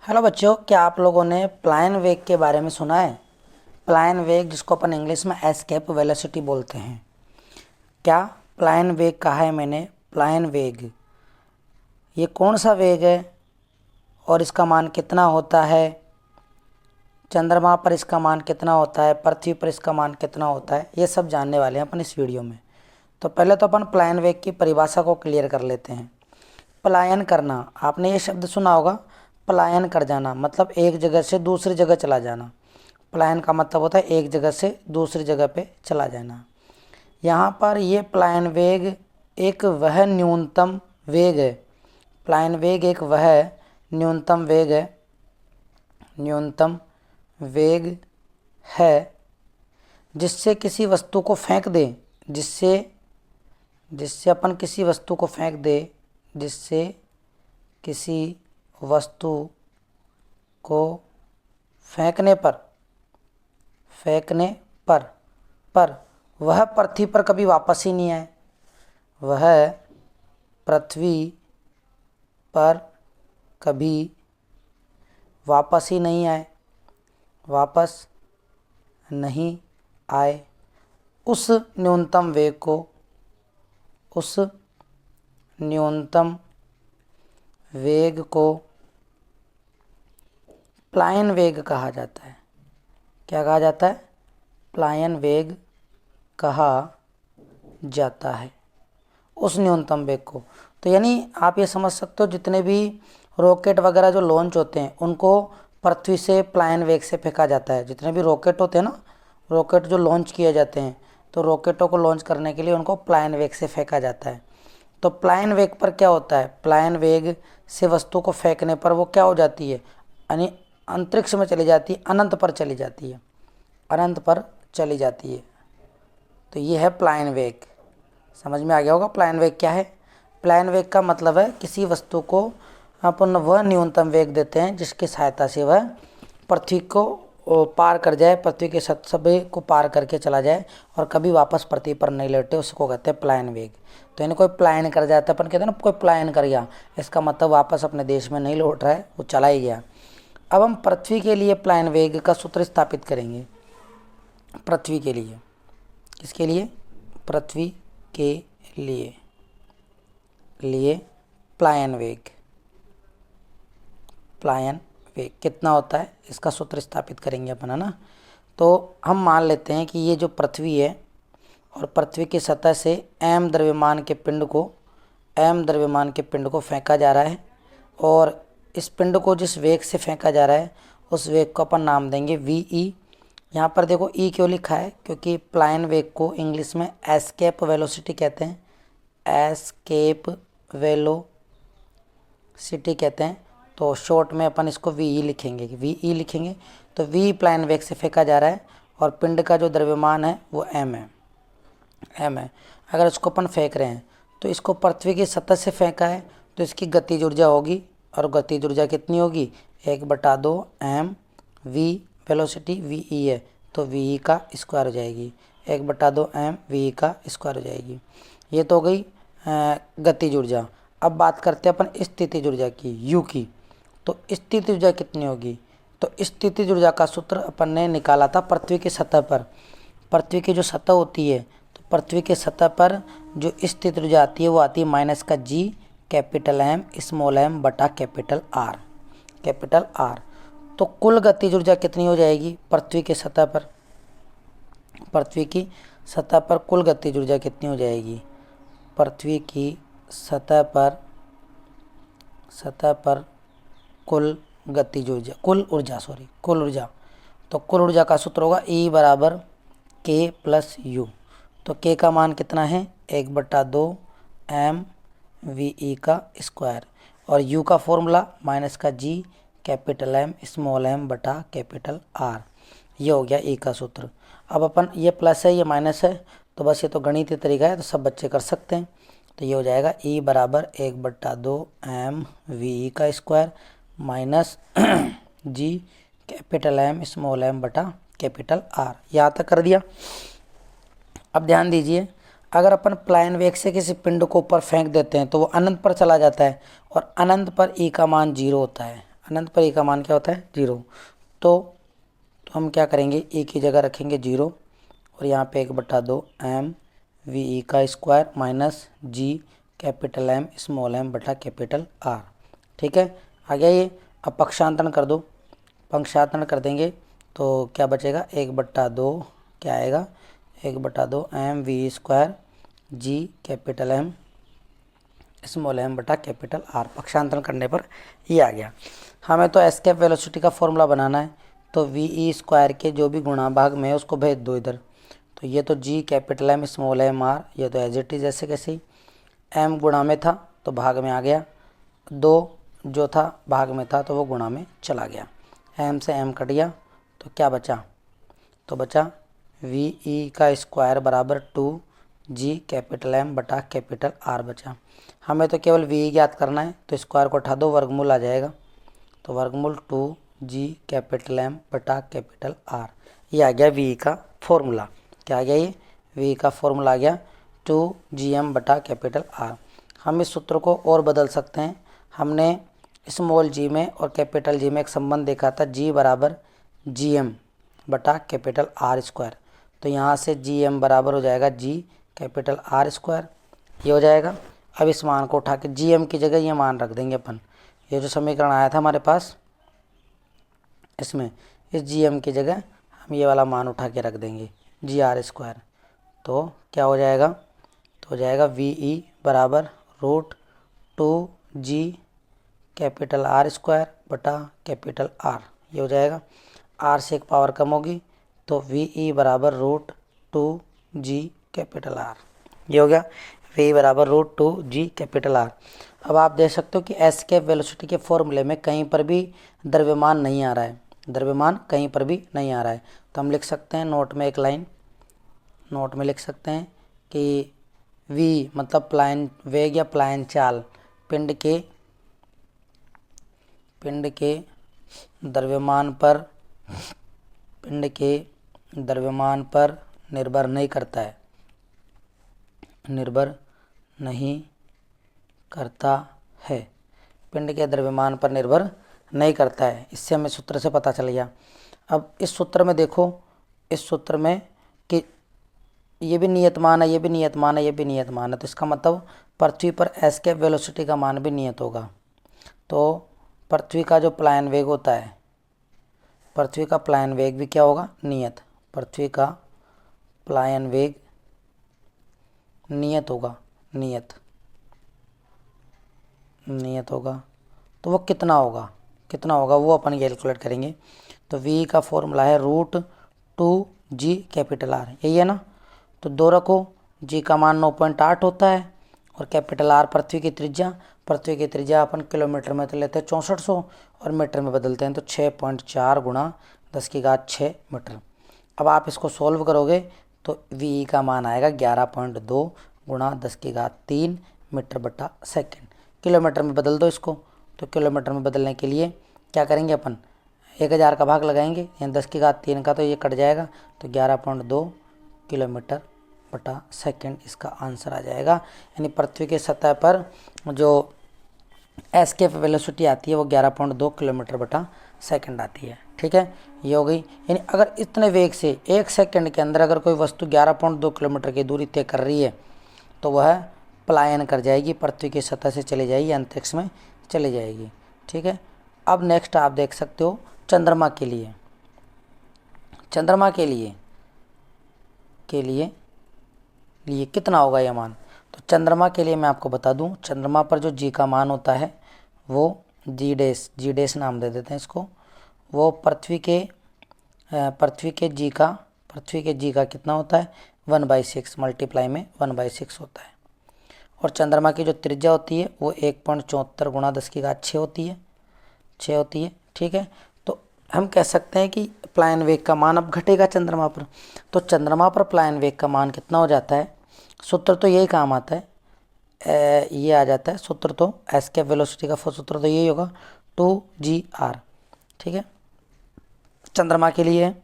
Hello बच्चों, क्या आप लोगों ने प्लायन वेग के बारे में सुना है। प्लायन वेग जिसको अपन इंग्लिश में एस्केप वेलोसिटी बोलते हैं। क्या प्लायन वेग कहा है मैंने? प्लायन वेग ये कौन सा वेग है और इसका मान कितना होता है? चंद्रमा पर इसका मान कितना होता है, पृथ्वी पर इसका मान कितना होता है, ये सब जानने वाले हैं अपन इस वीडियो में। तो पहले तो अपन प्लायन वेग की परिभाषा को क्लियर कर लेते हैं। पलायन करना, आपने ये शब्द सुना होगा, पलायन कर जाना मतलब एक जगह से दूसरी जगह चला जाना। पलायन का मतलब होता है एक जगह से दूसरी जगह पे चला जाना। यहाँ पर ये प्लायन वेग एक वह न्यूनतम वेग है। प्लायन वेग एक वह न्यूनतम वेग है, न्यूनतम वेग है जिससे किसी वस्तु को फेंक दे, जिससे जिससे अपन किसी वस्तु को फेंक दे, जिससे किसी वस्तु को फेंकने पर वह पृथ्वी पर कभी वापस ही नहीं आए, वह पृथ्वी पर कभी वापस ही नहीं आए, वापस नहीं आए। उस न्यूनतम वेग को, उस न्यूनतम वेग को प्लायन वेग कहा जाता है। क्या कहा जाता है? प्लायन वेग कहा जाता है उस न्यूनतम वेग को। तो यानी आप ये समझ सकते हो जितने भी रॉकेट वगैरह जो लॉन्च होते हैं उनको पृथ्वी से प्लायन वेग से फेंका जाता है। जितने भी रॉकेट होते हैं ना, रॉकेट जो लॉन्च किए जाते हैं, तो रॉकेटों को लॉन्च करने के लिए उनको प्लायन वेग से फेंका जाता है। तो प्लायन वेग पर क्या होता है? प्लायन वेग से वस्तु को फेंकने पर वो क्या हो जाती है, यानी अंतरिक्ष में चली जाती है, अनंत पर चली जाती है, अनंत पर चली जाती है। तो ये है प्लायन वेग। समझ में आ गया होगा प्लायन वेग क्या है। प्लायन वेग का मतलब है किसी वस्तु को अपन वह न्यूनतम वेग देते हैं जिसकी सहायता से वह पृथ्वी को पार कर जाए, पृथ्वी के सतह को पार करके चला जाए और कभी वापस पृथ्वी पर नहीं लौटे, उसको कहते हैं प्लायन वेग। तो यानी कोई प्लायन कर जाता है, अपन कहते हैं ना कोई प्लायन कर गया, इसका मतलब वापस अपने देश में नहीं लौट रहा है, वो चला ही गया। अब हम पृथ्वी के लिए प्लायन वेग का सूत्र स्थापित करेंगे। पृथ्वी के लिए, किसके लिए? पृथ्वी के लिए प्लायन वेग, प्लायन वेग कितना होता है इसका सूत्र स्थापित करेंगे अपन, है ना। तो हम मान लेते हैं कि ये जो पृथ्वी है और पृथ्वी की सतह से m द्रव्यमान के पिंड को फेंका जा रहा है, और इस पिंड को जिस वेग से फेंका जा रहा है उस वेग को अपन नाम देंगे VE। यहाँ पर देखो E क्यों लिखा है? क्योंकि प्लायन वेग को इंग्लिश में एस्केप वेलोसिटी कहते हैं, एस्केप वेलोसिटी कहते हैं। तो शॉर्ट में अपन इसको VE लिखेंगे, VE लिखेंगे। तो V प्लायन वेग से फेंका जा रहा है और पिंड का जो द्रव्यमान है वो m है, m है। अगर इसको अपन फेंक रहे हैं तो इसको पृथ्वी की सतह से फेंका है तो इसकी गतिज ऊर्जा होगी, और गतिज ऊर्जा कितनी होगी? 1/2 m v, वेलोसिटी VE है तो VE का स्क्वायर हो जाएगी, 1/2 m VE का स्क्वायर हो जाएगी। ये तो हो गई गतिज ऊर्जा। अब बात करते हैं अपन स्थितिज ऊर्जा की, U की। तो स्थितिज ऊर्जा कितनी होगी? तो स्थितिज ऊर्जा का सूत्र अपन ने निकाला था पृथ्वी की सतह पर। पृथ्वी की जो सतह होती है, तो पृथ्वी के सतह पर जो स्थितिज ऊर्जा आती है वो आती है -G capital M small m बटा कैपिटल R। तो कुल गतिज ऊर्जा कितनी हो जाएगी पृथ्वी की सतह पर? पृथ्वी की सतह पर कुल गतिज ऊर्जा कितनी हो जाएगी? पृथ्वी की सतह पर कुल गतिज ऊर्जा, कुल ऊर्जा। तो कुल ऊर्जा का सूत्र होगा E बराबर K प्लस U। तो K का मान कितना है? 1/2 m VE का स्क्वायर, और U का formula -G capital M small m बटा कैपिटल R। ये हो गया E का सूत्र। अब अपन ये प्लस है ये माइनस है, तो बस ये तो गणितीय तरीका है, तो सब बच्चे कर सकते हैं। तो ये हो जाएगा E बराबर 1/2 m VE का square minus G capital M small m बटा कैपिटल R। यहाँ तक कर दिया। अब ध्यान दीजिए, अगर अपन प्लायन वेग से किसी पिंड को ऊपर फेंक देते हैं तो वो अनंत पर चला जाता है, और अनंत पर E का मान 0 होता है। अनंत पर ई का मान क्या होता है 0। तो हम क्या करेंगे, ई की जगह रखेंगे 0 और यहाँ पे 1/2 एम वी ई का स्क्वायर माइनस जी कैपिटल एम स्मॉल एम बटा कैपिटल आर। ठीक है, आ गया ये। अब पक्षांतरण कर दो, पक्षांतरण कर देंगे तो क्या बचेगा 1/2 क्या आएगा 1/2 M V square G capital M small M बटा कैपिटल आर। पक्षांतरण करने पर ये आ गया। हमें तो एस्केप वेलोसिटी का फॉर्मूला बनाना है, तो वी ई स्क्वायर के जो भी गुणा भाग में है उसको भेज दो इधर। तो ये तो जी capital M small M R, ये तो एज इट इज ऐसे कैसे ही। एम गुणा में था तो भाग में आ गया, 2 जो था भाग में था तो वो गुणा में चला गया, एम से एम कट गया तो क्या बचा, तो बचा वी ई का स्क्वायर बराबर 2 जी कैपिटल एम बटा कैपिटल आर बचा। हमें तो केवल वी ज्ञात करना है, तो स्क्वायर को उठा दो, वर्गमूल आ जाएगा। तो वर्गमूल 2 जी कैपिटल एम बटा कैपिटल आर, ये आ गया वी का फॉर्मूला। क्या आ गया ये, वी का फॉर्मूला आ गया 2 जी एम बटा कैपिटल आर। हम इस सूत्र को और बदल सकते हैं। हमने स्मॉल जी में और कैपिटल जी में एक संबंध देखा था, जी बराबर जी एम बटा कैपिटल आर स्क्वायर। तो यहाँ से जी एम बराबर हो जाएगा जी कैपिटल आर स्क्वायर, ये हो जाएगा। अब इस मान को उठा के जी एम की जगह ये मान रख देंगे अपन, ये जो समीकरण आया था हमारे पास इसमें, इस जी एम की जगह हम ये वाला मान उठा के रख देंगे जी आर स्क्वायर। तो क्या हो जाएगा, तो हो जाएगा वी ई बराबर √2 जी कैपिटल आर स्क्वायर बटा कैपिटल आर, ये हो जाएगा। आर से एक पावर कम होगी तो वी ई बराबर √2 जी कैपिटल आर, ये हो गया वी बराबर √2 जी कैपिटल आर। अब आप देख सकते हो कि एस्केप वेलोसिटी के फॉर्मूले में कहीं पर भी द्रव्यमान नहीं आ रहा है, द्रव्यमान कहीं पर भी नहीं आ रहा है। तो हम लिख सकते हैं नोट में एक लाइन, नोट में लिख सकते हैं कि वी मतलब प्लायन वेग या प्लायन चाल पिंड के द्रव्यमान पर निर्भर नहीं करता है, निर्भर नहीं करता है, पिंड के द्रव्यमान पर निर्भर नहीं करता है। इससे हमें सूत्र से पता चल गया। अब इस सूत्र में देखो, इस सूत्र में कि ये भी नियत मान है, ये भी नियत मान है, ये भी नियत मान है, तो इसका मतलब पृथ्वी पर एस्केप वेलोसिटी का मान भी नियत होगा। तो पृथ्वी का जो प्लायन वेग होता है, पृथ्वी का प्लायन वेग भी क्या होगा, नियत। पृथ्वी का प्लायन वेग नियत होगा, नियत होगा। तो वो कितना होगा, वो अपन कैलकुलेट करेंगे। तो v का फॉर्मूला है √2 जी कैपिटल आर, यही है ना। तो 2 रखो, g का मान 9.8 होता है और कैपिटल आर पृथ्वी की त्रिज्या अपन किलोमीटर में तो लेते हैं 6400 और मीटर में बदलते हैं तो 6.4 गुणा 10⁶ मीटर। अब आप इसको सोल्व करोगे तो वी का मान आएगा 11.2 गुणा 10⁻³ मीटर बटा सेकेंड। किलोमीटर में बदल दो इसको, तो किलोमीटर में बदलने के लिए क्या करेंगे अपन, 1000 का भाग लगाएंगे, यानी 10⁻³ का, तो ये कट जाएगा, तो 11.2 किलोमीटर बटा सेकेंड इसका आंसर आ जाएगा। यानी पृथ्वी के सतह पर जो एस्केप वेलोसिटी आती है वो 11.2 किलोमीटर बटा सेकंड आती है। ठीक है, ये हो गई। यानी अगर इतने वेग से 1 सेकंड के अंदर अगर कोई वस्तु 11.2 किलोमीटर की दूरी तय कर रही है तो वह पलायन कर जाएगी, पृथ्वी की सतह से चली जाएगी, अंतरिक्ष में चली जाएगी। ठीक है, अब नेक्स्ट आप देख सकते हो चंद्रमा के लिए, चंद्रमा के लिए कितना होगा यह मान। तो चंद्रमा के लिए मैं आपको बता दूं, चंद्रमा पर जो जी का मान होता है वो जी डैश नाम दे देते हैं इसको, वो पृथ्वी के जी का कितना होता है 1/6 मल्टीप्लाई में 1/6 होता है। और चंद्रमा की जो त्रिज्या होती है वो 1.74 गुणा 10⁶ होती है। ठीक है, तो हम कह सकते हैं कि प्लायन वेग का मान अब घटेगा चंद्रमा पर। तो चंद्रमा पर प्लायन वेग का मान कितना हो जाता है, सूत्र तो यही काम आता है, ये आ जाता है सूत्र, तो एस्केप वेलोसिटी का सूत्र तो यही होगा 2gr। ठीक है, चंद्रमा के लिए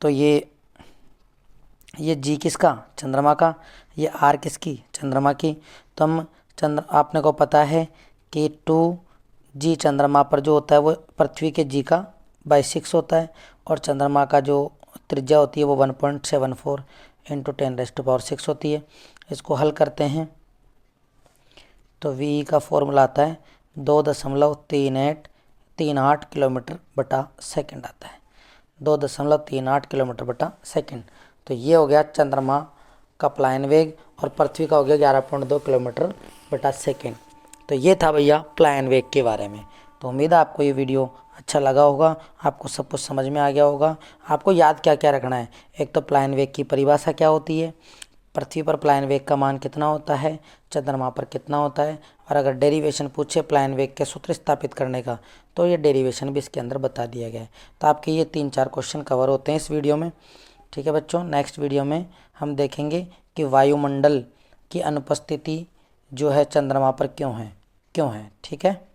तो ये g किसका, चंद्रमा का, ये r किसकी, चंद्रमा की। तो हम आपने को पता है कि 2 जी चंद्रमा पर जो होता है वो पृथ्वी के जी का बाई 6 होता है, और चंद्रमा का जो त्रिज्या होती है वो 1.74 इंटू 10⁻6 होती है। इसको हल करते हैं तो वी का फॉर्मूला आता है 2.38 किलोमीटर बटा सेकंड आता है, 2.38 किलोमीटर बटा सेकंड। तो ये हो गया चंद्रमा का प्लायन वेग, और पृथ्वी का हो गया 11.2 किलोमीटर बटा सेकंड। तो ये था भैया प्लायन वेग के बारे में। तो उम्मीद है आपको ये वीडियो अच्छा लगा होगा, आपको सब कुछ समझ में आ गया होगा। आपको याद क्या क्या रखना है, एक तो प्लायन वेग की परिभाषा क्या होती है, पृथ्वी पर प्लायन वेग का मान कितना होता है, चंद्रमा पर कितना होता है, और अगर डेरिवेशन पूछे प्लायन वेग के सूत्र स्थापित करने का तो ये डेरिवेशन भी इसके अंदर बता दिया गया है। तो आपके ये 3-4 क्वेश्चन कवर होते हैं इस वीडियो में। ठीक है बच्चों, नेक्स्ट वीडियो में हम देखेंगे कि वायुमंडल की अनुपस्थिति जो है चंद्रमा पर क्यों है। ठीक है।